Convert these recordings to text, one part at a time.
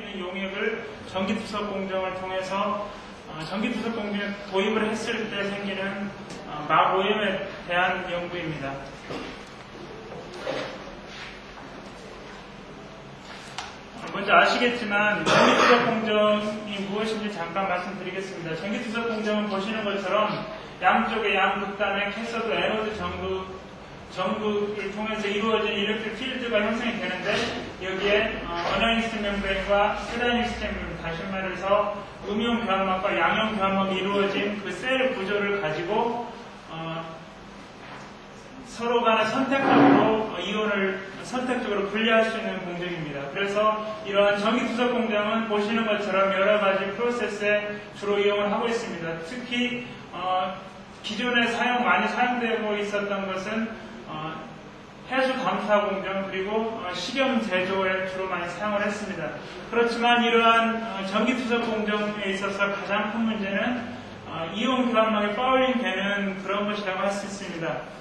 있는 용액을 전기투석 공정을 통해서 전기투석 공정에 도입을 했을 때 생기는 마오염에 대한 연구입니다. 먼저 아시겠지만 전기투석 공정이 무엇인지 잠깐 말씀드리겠습니다. 전기투석 공정은 보시는 것처럼 양쪽에 양극단의 캐서드, 애노드 전극을 통해서 이루어진 일렉트릭 필드가 형성이 되는데 여기에 어나이닉스 멤브레인과 세다닉스 멤브레인, 다시 말해서 음이온 교환막과 양이온 교환막이 이루어진 그 셀 구조를 가지고 서로 간의 선택적으로 이온을 선택적으로 분리할 수 있는 공정입니다. 그래서 이러한 전기투석 공정은 보시는 것처럼 여러 가지 프로세스에 주로 이용을 하고 있습니다. 특히 기존에 많이 사용되고 있었던 것은 해수 감사 공정 그리고 식염 제조에 주로 많이 사용을 했습니다. 그렇지만 이러한 전기투석 공정에 있어서 가장 큰 문제는 이온 교환막이 파울링 되는 그런 것이라고 할 수 있습니다.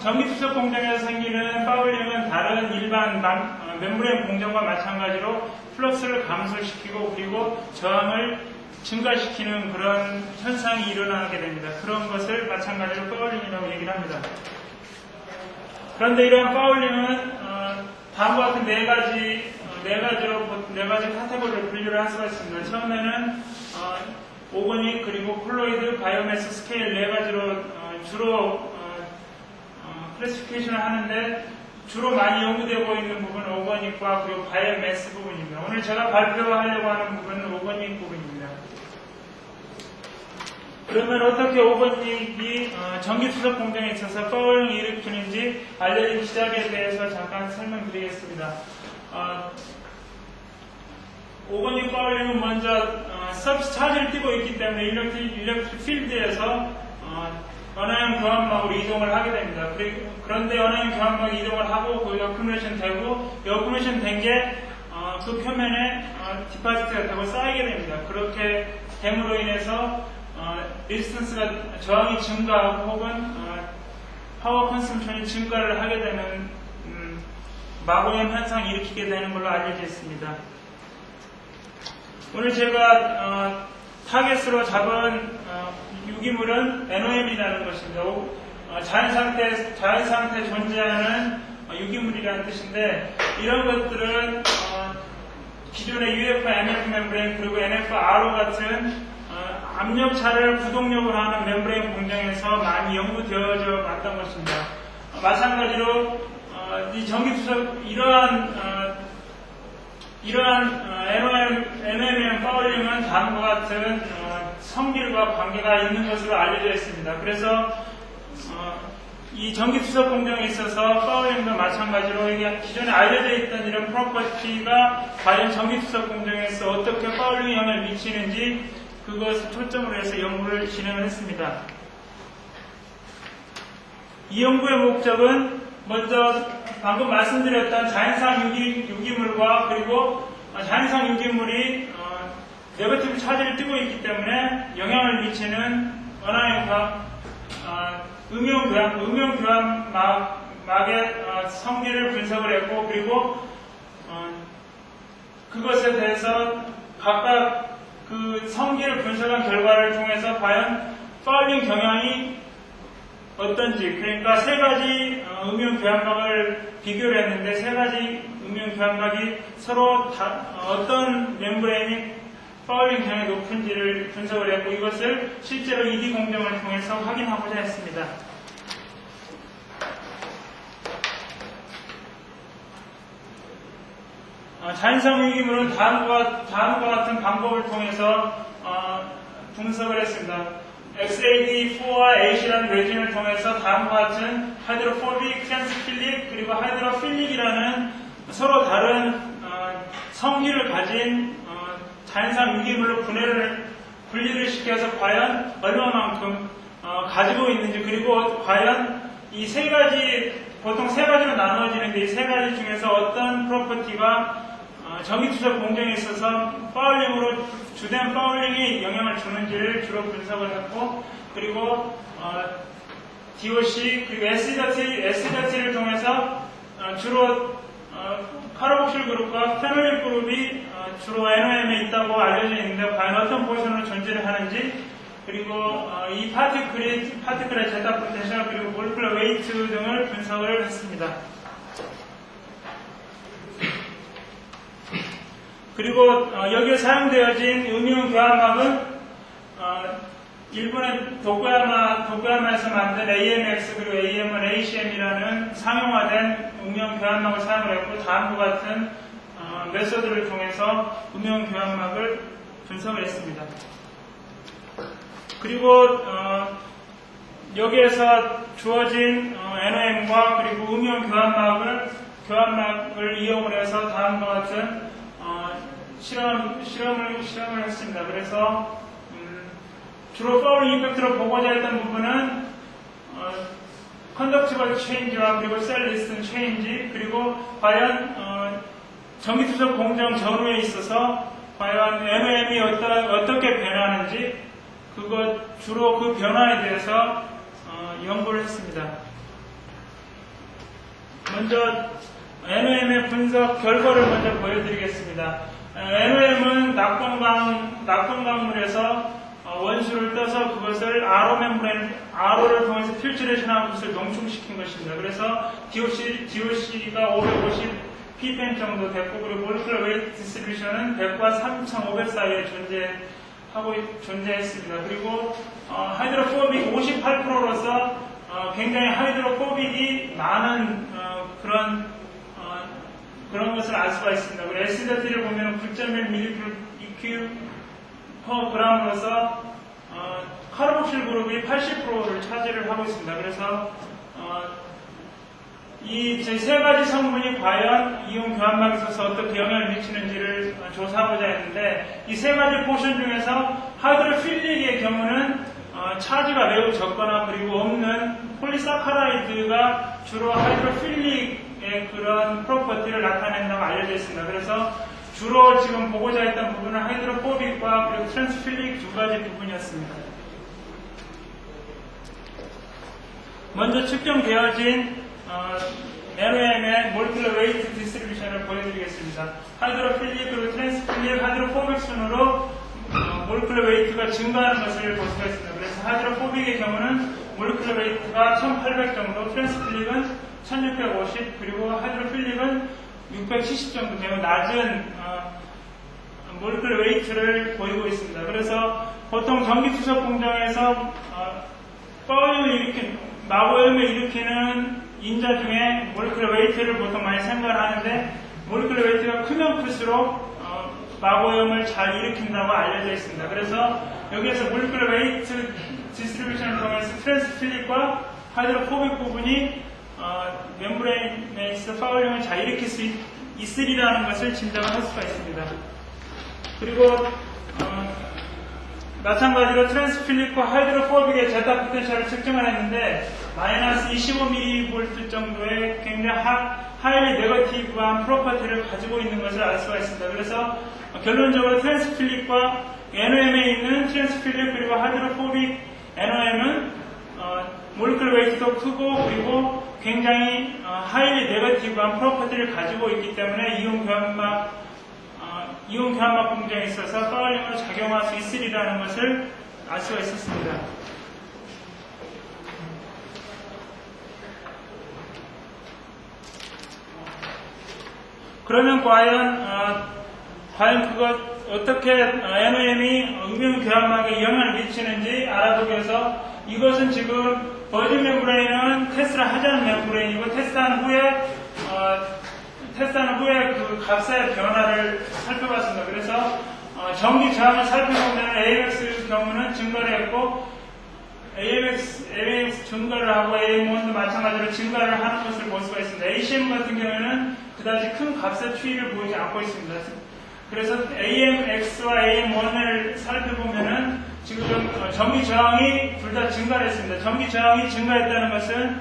전기투석 공정에서 생기는 파울링은 다른 일반 멤브레인 공정과 마찬가지로 플럭스를 감소시키고 그리고 저항을 증가시키는 그런 현상이 일어나게 됩니다. 그런 것을 마찬가지로 파울링이라고 얘기를 합니다. 그런데 이러한 파울링은 다음과 같은 네 가지 카테고리로 분류를 할 수가 있습니다. 처음에는 오거닉 그리고 콜로이드, 바이오매스 스케일 네 가지로 주로 클래시피케이션을 하는데 주로 많이 연구되고 있는 부분은 오거닉과 그리고 바이오매스 부분입니다. 오늘 제가 발표하려고 하는 부분은 오거닉 부분입니다. 그러면 어떻게 오거닉이 전기투석 공정에 있어서 파울링을 일으키는지 알려진 시작에 대해서 잠깐 설명드리겠습니다. 오거닉 파울링은 먼저 서비스 차지를 띠고 있기 때문에 일렉트릭 필드에서 언어형 교환막으로 이동을 하게 됩니다. 그런데 언어형 교환막이 이동을 하고 그 어큐뮬레이션 되고 어큐뮬레이션 된 게 그 표면에 디파지트가 되고 쌓이게 됩니다. 그렇게 됨으로 인해서 리스턴스가 저항이 증가하고 혹은 파워 컨섬션이 증가를 하게 되는 마오염 현상을 일으키게 되는 걸로 알려져 있습니다. 오늘 제가 타겟으로 잡은 유기물은 NOM이라는 것입니다. 자연상태에 존재하는 유기물이라는 뜻인데 이런 것들은 기존의 UF, MF 멤브레인 그리고 NFRO 같은 압력차를 구동력으로 하는 멤브레인 공정에서 많이 연구되어져 왔던 것입니다. 마찬가지로 이 전기투석 이러한 NOM 파울링은 다음과 같은 성질과 관계가 있는 것으로 알려져 있습니다. 그래서 이 전기투석 공정에 있어서 파울링도 마찬가지로 이게 기존에 알려져 있던 이런 프로퍼티가 과연 전기투석 공정에서 어떻게 파울링에 영향을 미치는지 그것을 초점으로 해서 연구를 진행을 했습니다. 이 연구의 목적은 먼저 방금 말씀드렸던 자연상 유기물과 그리고 자연상 유기물이 네거티브 차지를 띠고 있기 때문에 영향을 미치는 원화형과 음이온 교환막의 성질을 분석을 했고 그리고 그것에 대해서 각각 그 성질을 분석한 결과를 통해서 과연 파울링 경향이 어떤지, 그러니까 세 가지 음이온 교환막을 비교를 했는데 세 가지 음이온 교환막이 서로 어떤 멤브레인이 파울링 경향이 높은지를 분석을 했고 이것을 실제로 ED 공정을 통해서 확인하고자 했습니다. 자연상 유기물은 다음과 같은 방법을 통해서 분석을 했습니다. XAD4와 H라는 레진을 통해서 다음과 같은 하이드로포빅, 트랜스필릭, 그리고 하이드로필릭이라는 서로 다른 성질을 가진 자연상 유기물로 분리를 시켜서 과연 얼마만큼 가지고 있는지 그리고 과연 이 세 가지 보통 세 가지로 나누어지는데 이 세 가지 중에서 어떤 프로퍼티가 전기투석 공정에 있어서 파울링으로 주된 파울링이 영향을 주는지를 주로 분석을 했고 그리고 DOC 그리고 SDT를 통해서 주로 카르복실 그룹과 페놀릭 그룹이 주로 NOM에 있다고 알려져 있는데 과연 어떤 포지션으로 존재를 하는지, 그리고 이 파티클의 제타 포텐셜 그리고 몰큘러 웨이트 등을 분석을 했습니다. 그리고 여기에 사용되어진 음이온 교환막은 일본의 도쿠야마에서 만든 AMX 그리고 AM은-ACM이라는 상용화된 음이온 교환막을 사용을 했고, 다음과 같은 메소드를 통해서 음이온 교환막을 분석을 했습니다. 그리고 여기에서 주어진 NOM과 그리고 음이온 교환막을 이용을 해서 다음과 같은 실험을 했습니다. 그래서 주로 파울링 이펙트로 보고자 했던 부분은 컨덕티벌 체인지와 그리고 셀 리스턴 체인지, 그리고 과연 전기투석 공정 전후에 있어서 과연 NOM이 어떻게 변하는지, 주로 그 변화에 대해서 연구를 했습니다. 먼저 NOM의 분석 결과를 먼저 보여드리겠습니다. NOM은 낙동강물에서 원수를 떠서 그것을 RO를 통해서 필트레이션하고 그것을 농축시킨 것입니다. 그래서 DOC가 550 ppm 정도 됐고, 그리고 몰큘러 웨이트 디스트리뷰션은 100과 3500 사이에 존재했습니다. 그리고 하이드로포빅 58%로서 굉장히 하이드로포빅이 많은 그런 것을 알 수가 있습니다. 그리고 SDT를 보면 9.1 mg/g으로서 카르복실 그룹이 80%를 차지를 하고 있습니다. 그래서 이 제 세 가지 성분이 과연 이온 교환막에 있어서 어떻게 영향을 미치는지를 조사하고자 했는데, 이 세 가지 포션 중에서 하이드로필릭의 경우는 차지가 매우 적거나 그리고 없는 폴리사카라이드가 주로 하이드로필릭의 그런 프로퍼티를 나타낸다고 알려져 있습니다. 그래서 주로 지금 보고자 했던 부분은 하이드로포빅과 그리고 트랜스필릭 두 가지 부분이었습니다. 먼저 측정되어진 NOM의 몰큘러 웨이트 디스트리뷰션을 보여드리겠습니다. 하이드로필릭 그리고 트랜스필릭, 하이드로포빅 순으로 몰큘러 웨이트가 증가하는 것을 볼 수가 있습니다. 그래서 하이드로포빅의 경우는 몰큘러 웨이트가 1800 정도, 트랜스필릭은 1650, 그리고 하이드로필릭은 670 정도 되는 낮은 몰큘러 웨이트를 보이고 있습니다. 그래서 보통 전기투석 공정에서 마구염을 일으키는 인자 중에 몰큘러 웨이트를 보통 많이 생각을 하는데, 몰큘러 웨이트가 크면 클수록 마구염을 잘 일으킨다고 알려져 있습니다. 그래서 여기에서 몰큘러 웨이트 디스트리뷰션을 통해서 트랜스필릭과 하이드로포빅 부분이 멤브레인에 있어 파울링을 잘 일으킬 수 있으리라는 것을 짐작을 할 수가 있습니다. 그리고 마찬가지로 트랜스필릭과 하이드로포빅의 제타 포텐셜을 측정을 했는데 마이너스 25mV 정도의 굉장히 하이리 네거티브한 프로퍼티를 가지고 있는 것을 알 수가 있습니다. 그래서 결론적으로 트랜스필릭과 NOM에 있는 트랜스필릭 그리고 하이드로포빅 NOM은 몰큘러 웨이트도 크고 그리고 굉장히 하이리 네거티브한 프로퍼티를 가지고 있기 때문에 이온 교환막 공정에 있어서 파울링으로 작용할 수 있으리라는 것을 알 수가 있었습니다. 그러면 과연 그것 어떻게 NOM이 음이온 교환막에 영향을 미치는지 알아보기 위해서, 이것은 지금 버진 멤브레인은 테스트를 하지 않은 멤브레인이고 테스트한 후에 그 값의 변화를 살펴봤습니다. 그래서 전기 저항을 살펴보면 AMX 경우는 증가를 했고 AMX 증가를 하고 AM1도 마찬가지로 증가를 하는 것을 볼 수가 있습니다. ACM 같은 경우에는 그다지 큰 값의 추이를 보이지 않고 있습니다. 그래서 AMX와 AM1을 살펴보면은 지금 전기 저항이 둘 다 증가를 했습니다. 전기 저항이 증가했다는 것은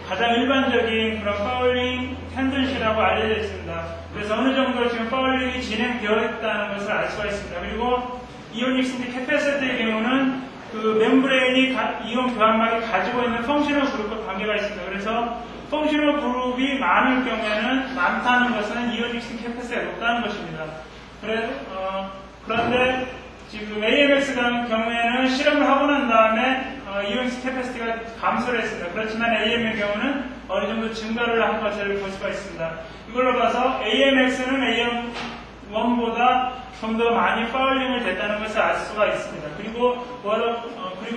가장 일반적인 그런 파울링 텐던시라고 알려져 있습니다. 그래서 어느 정도 지금 파울링이 진행되어 있다는 것을 알 수가 있습니다. 그리고 이오닉 신디 캐패시티의 경우는 그 멤브레인이 이온 교환막이 가지고 있는 펑셔널 그룹과 관계가 있습니다. 그래서 펑셔널 그룹이 많을 경우에는 많다는 것은 이오닉스 캐패시티가 높다는 것입니다. 그런데 지금 AMX 같은 경우에는 실험을 하고 난 다음에 이오닉스 캐패시티가 감소를 했습니다. 그렇지만 AM의 경우는 어느 정도 증가를 한 것을 볼 수가 있습니다. 이걸로 봐서 AMX는 AM1보다 좀 더 많이 파울링을 됐다는 것을 알 수가 있습니다. 그리고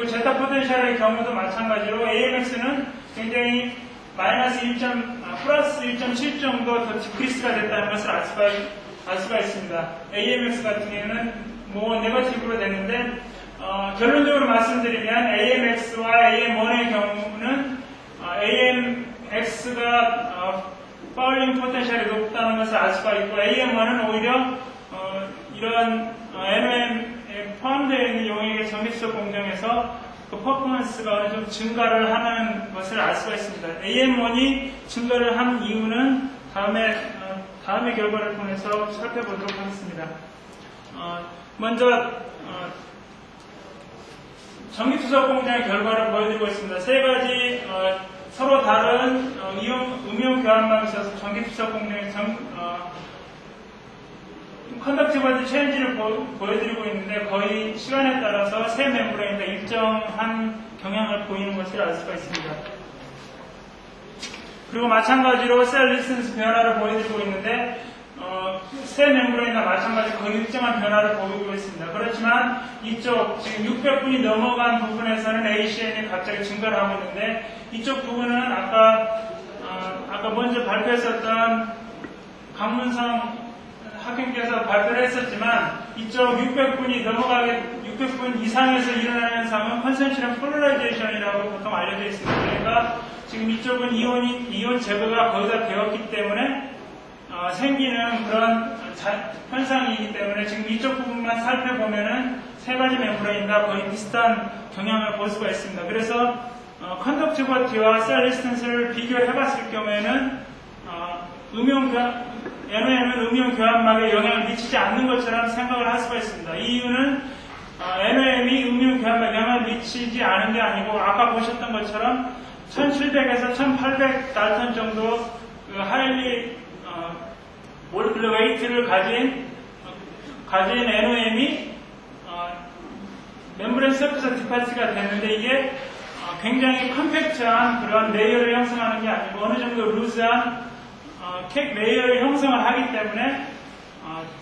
제타 포텐셜의 경우도 마찬가지로 AMX는 굉장히 플러스 1.7 정도 더 디크리스가 됐다는 것을 알 수가 있습니다. AMX 같은 경우는 네거티브로 됐는데, 결론적으로 말씀드리면 AMX와 AM1의 경우는 AMX가 파울링 포텐셜이 높다는 것을 알 수가 있고, AM1은 오히려 이런 NOM에 포함되어 있는 용액의 전기투석 공정에서 그 퍼포먼스가 어느 정도 증가를 하는 것을 알 수가 있습니다. AM1이 증가를 한 이유는 다음의 결과를 통해서 살펴보도록 하겠습니다. 먼저 전기투석 공정의 결과를 보여드리고 있습니다. 세 가지 서로 다른 음이온 교환막이 있어서 전기투석 공정의 컨덕티비티 체인지를 보여드리고 있는데, 거의 시간에 따라서 세 멤브레인에 일정한 경향을 보이는 것을 알 수가 있습니다. 그리고 마찬가지로 셀 리스턴스 변화를 보여드리고 있는데, 세 멤브레인과 마찬가지로 거의 일정한 변화를 보이고 있습니다. 그렇지만 이쪽 지금 600분이 넘어간 부분에서는 ACN이 갑자기 증가를 하고 있는데, 이쪽 부분은 아까 먼저 발표했었던 강문성 학생께서 발표를 했었지만, 이쪽 600분 이상에서 일어나는 현상은 컨센트럴 폴라라이제이션이라고 보통 알려져 있습니다. 그러니까 지금 이쪽은 이온 제거가 거의 다 되었기 때문에 생기는 그런 현상이기 때문에 지금 이쪽 부분만 살펴보면은 세 가지 멤브레인과 거의 비슷한 경향을 볼 수가 있습니다. 그래서 컨덕티비티와 셀 리스턴스를 비교해 봤을 경우에는 NOM은 음이온 교환막에 영향을 미치지 않는 것처럼 생각을 할 수가 있습니다. 이 이유는 NOM이 음이온 교환막에 영향을 미치지 않은 게 아니고, 아까 보셨던 것처럼 1700에서 1800 달턴 정도 하일리 몰큘러 웨이트를 가진 NOM이 멤브레인 서피스 디파츠가 되는데, 이게 굉장히 컴팩트한 그런 레이어를 형성하는 게 아니고 어느 정도 루즈한 캡 레이어를 형성을 하기 때문에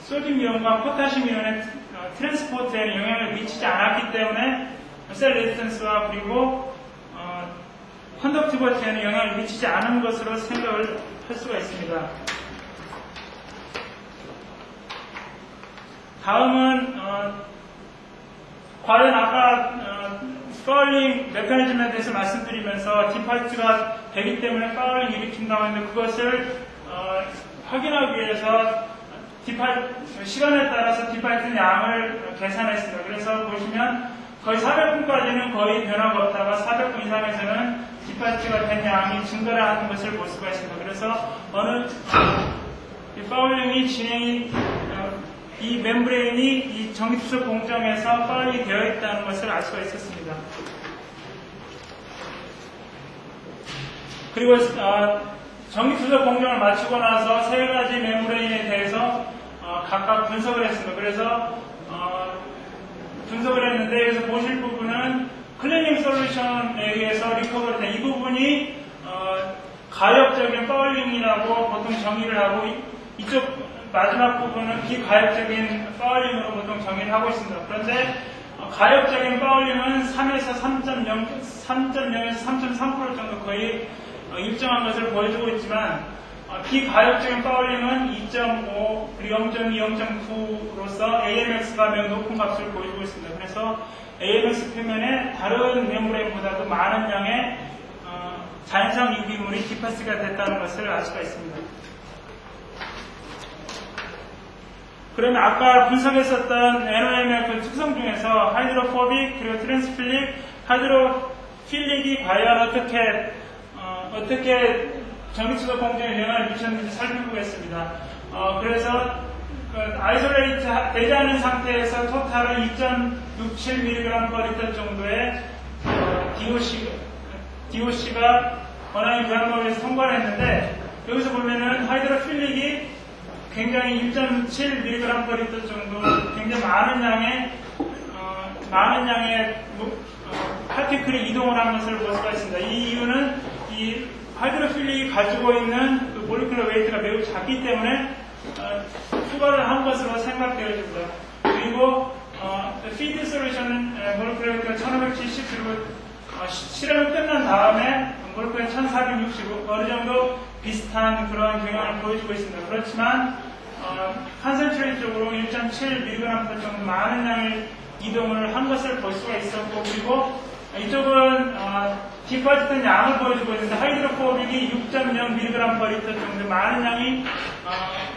소듐 이온과 포타슘 이온의 트랜스포트에는 영향을 미치지 않았기 때문에 셀 레지스턴스와 그리고 컨덕티비티에는 영향을 미치지 않은 것으로 생각을 할 수가 있습니다. 다음은 과연 아까 파울링 메커니즘에 대해서 말씀드리면서 디파트가 되기 때문에 파울링 일으킨다고 했는데, 그것을 확인하기 위해서 시간에 따라서 디파트 양을 계산했습니다. 그래서 보시면 거의 400분까지는 거의 변화가 없다가 400분 이상에서는 디파트가 된 양이 증가를 하는 것을 볼 수가 있습니다. 그래서 이 파울링이 이 멤브레인이 이 전기투석 공정에서 파울링이 되어 있다는 것을 알 수가 있었습니다. 그리고 전기투석 공정을 마치고 나서 세 가지 멤브레인에 대해서 각각 분석을 했습니다. 그래서 분석을 했는데, 여기서 보실 부분은 클리닝 솔루션에 의해서 리커버리 된 이 부분이 가역적인 파울링이라고 보통 정의를 하고, 이쪽 마지막 부분은 비가역적인 파울링으로 보통 정의를 하고 있습니다. 그런데 가역적인 파울링은 3에서 3.0에서 3.3% 정도 거의 일정한 것을 보여주고 있지만, 비가역적인 파울링은 2.5, 그리고 0.2, 0.9로서 AMX가 매우 높은 값을 보여주고 있습니다. 그래서 AMX 표면에 다른 멤브레인보다도 많은 양의 자연상 유기물이 디파스가 됐다는 것을 알 수가 있습니다. 그러면 아까 분석했었던 NOM의 그 특성 중에서 하이드로포빅 그리고 트랜스필릭, 하이드로필릭이 과연 어떻게 전기투석 공정에 영향을 미쳤는지 살펴보겠습니다. 그래서 아이솔레이트 되지 않은 상태에서 토탈은 2.67mg/L 정도의 DOC가 원하는 교환막에서 통과를 했는데, 여기서 보면은 하이드로필릭이 굉장히 1.7mg/L 정도 굉장히 많은 양의 파티클이 이동을 하는 것을 볼 수가 있습니다. 이 이유는 이 하이드로필릭이 가지고 있는 그 몰리큘러 웨이트가 매우 작기 때문에 추가를 한 것으로 생각되어집니다. 그리고 피드 솔루션은 몰리큘러 웨이트가 1570, 그리고 실험이 끝난 다음에 몰리큘러 1465 어느 정도 비슷한 그런 경향을 보여주고 있습니다. 그렇지만 컨센트레이트적으로 1.7mg 정도 많은 양의 이동을 한 것을 볼 수가 있었고, 그리고 이쪽은 디파지트는 양을 보여주고 있는데 하이드로포빅이 6.0mg/L 정도 많은 양이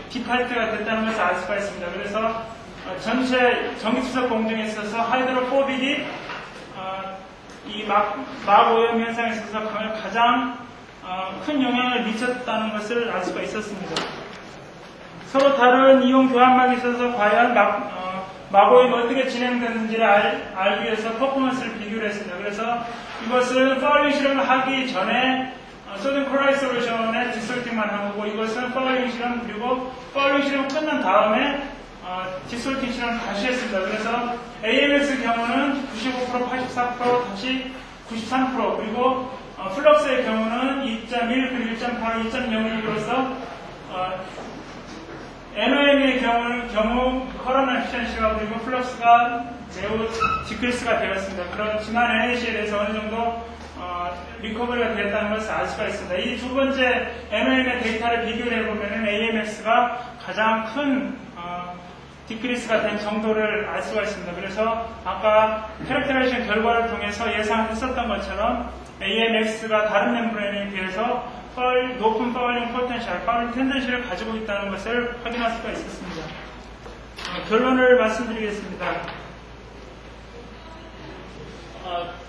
디파지트가 됐다는 것을 알 수가 있습니다. 그래서 전체 전기투석 공정에 있어서 하이드로포빅이 이 막오염 현상에 있어서 가장 큰 영향을 미쳤다는 것을 알 수가 있었습니다. 서로 다른 이온 교환막에 있어서 과연 막오염이 어떻게 진행되는지를 알기 위해서 퍼포먼스를 비교를 했습니다. 그래서 이것은 파울링 실험을 하기 전에 소디움 클로라이드 솔루션에 디솔팅만 한 거고, 이것은 파울링 실험, 그리고 파울링 실험 끝난 다음에 디솔팅 실험을 다시 했습니다. 그래서 AMX 경우는 95%, 84%, 다시 93%, 그리고 플럭스의 경우는 2.1, 그리고 1.8, 2.01으로서 NOM의 경우 커러나 에피션시가 그리고 플럭스가 매우 디크리스가 되었습니다. 그렇지만 NAC에 대해서 어느 정도 리커버리가 되었다는 것을 알 수가 있습니다. 이 두 번째 NOM의 데이터를 비교를 해보면 AMX가 가장 큰 디크리스가 된 정도를 알 수가 있습니다. 그래서 아까 캐릭터라이제이션 결과를 통해서 예상했었던 것처럼 AMX가 다른 멤브레인에 비해서 높은 파울링 포텐셜, 파울링 텐던시를 가지고 있다는 것을 확인할 수가 있었습니다. 결론을 말씀드리겠습니다.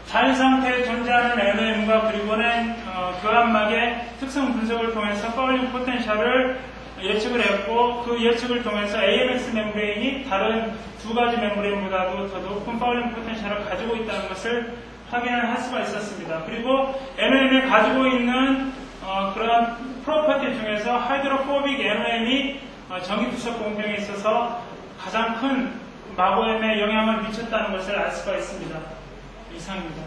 자연 상태에 존재하는 NOM과 그리고는 교환막의 특성 분석을 통해서 파울링 포텐셜을 예측을 했고, 그 예측을 통해서 AMX 멤브레인이 다른 두 가지 멤브레인보다도 더 높은 파울링 포텐셜을 가지고 있다는 것을 확인을 할 수가 있었습니다. 그리고 NOM이 가지고 있는 그런 프로퍼티 중에서 하이드로포빅 NOM이 전기투석 공정에 있어서 가장 큰 막오염에 영향을 미쳤다는 것을 알 수가 있습니다. 이상입니다.